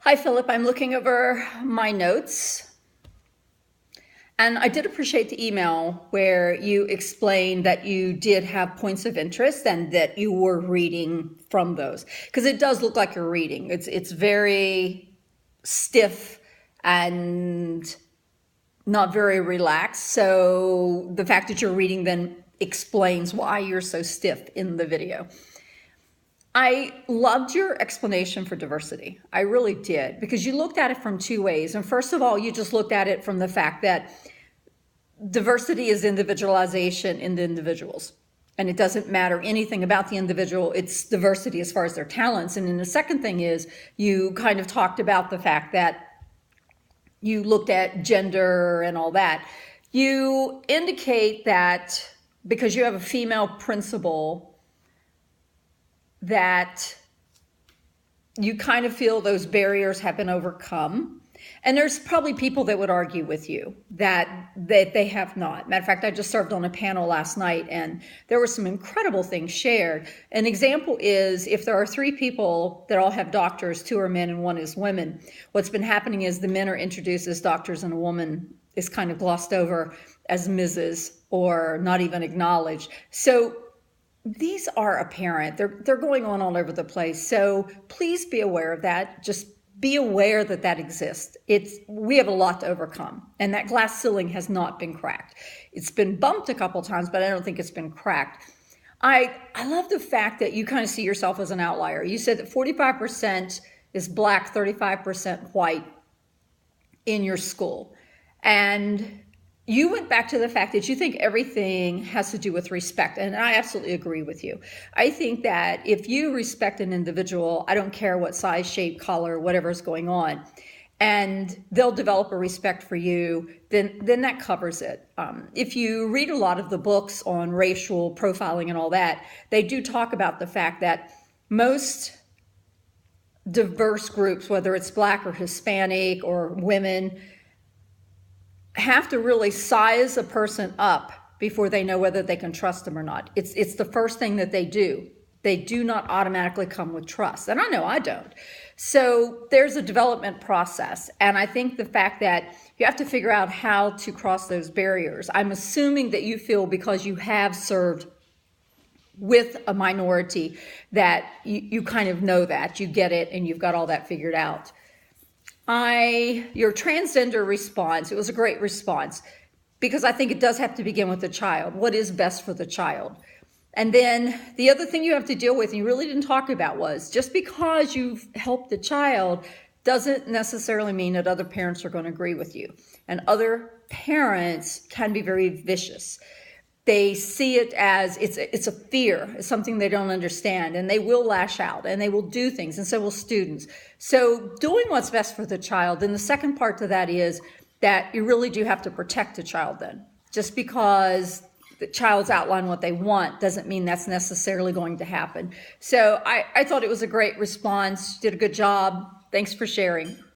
Hi, Philip. I'm looking over my notes. And I did appreciate the email where you explained that you did have points of interest and that you were reading from those. Because it does look like you're reading. It's very stiff and not very relaxed. So the fact that you're reading then explains why you're so stiff in the video. I loved your explanation for diversity. I really did, because you looked at it from two ways. And first of all, you just looked at it from the fact that diversity is individualization in the individuals. And it doesn't matter anything about the individual, it's diversity as far as their talents. And then the second thing is you kind of talked about the fact that you looked at gender and all that. You indicate that because you have a female principal, that you kind of feel those barriers have been overcome. And there's probably people that would argue with you that they have not. Matter of fact, I just served on a panel last night and there were some incredible things shared. An example is if there are three people that all have doctors, two are men and one is women, what's been happening is the men are introduced as doctors and a woman is kind of glossed over as Mrs. or not even acknowledged. So these are apparent. They're going on all over the place. So please be aware of that. Just be aware that that exists. We have a lot to overcome, and that glass ceiling has not been cracked. It's been bumped a couple times, but I don't think it's been cracked. I love the fact that you kind of see yourself as an outlier. You said that 45% is Black, 35% white in your school. And you went back to the fact that you think everything has to do with respect. And I absolutely agree with you. I think that if you respect an individual, I don't care what size, shape, color, whatever's going on, and they'll develop a respect for you, then that covers it. If you read a lot of the books on racial profiling and all that, they do talk about the fact that most diverse groups, whether it's Black or Hispanic or women, have to really size a person up before they know whether they can trust them or not. It's the first thing that they do. They do not automatically come with trust. And I know I don't. So there's a development process. And I think the fact that you have to figure out how to cross those barriers. I'm assuming that you feel because you have served with a minority that you kind of know that, you get it, and you've got all that figured out. Your transgender response, it was a great response because I think it does have to begin with the child. What is best for the child? And then the other thing you have to deal with, and you really didn't talk about, was just because you've helped the child doesn't necessarily mean that other parents are going to agree with you. And other parents can be very vicious. They see it as it's a fear, it's something they don't understand, and they will lash out and they will do things, and so will students. So doing what's best for the child. And the second part to that is that you really do have to protect the child then. Just because the child's outlined what they want doesn't mean that's necessarily going to happen. So I thought it was a great response. You did a good job. Thanks for sharing.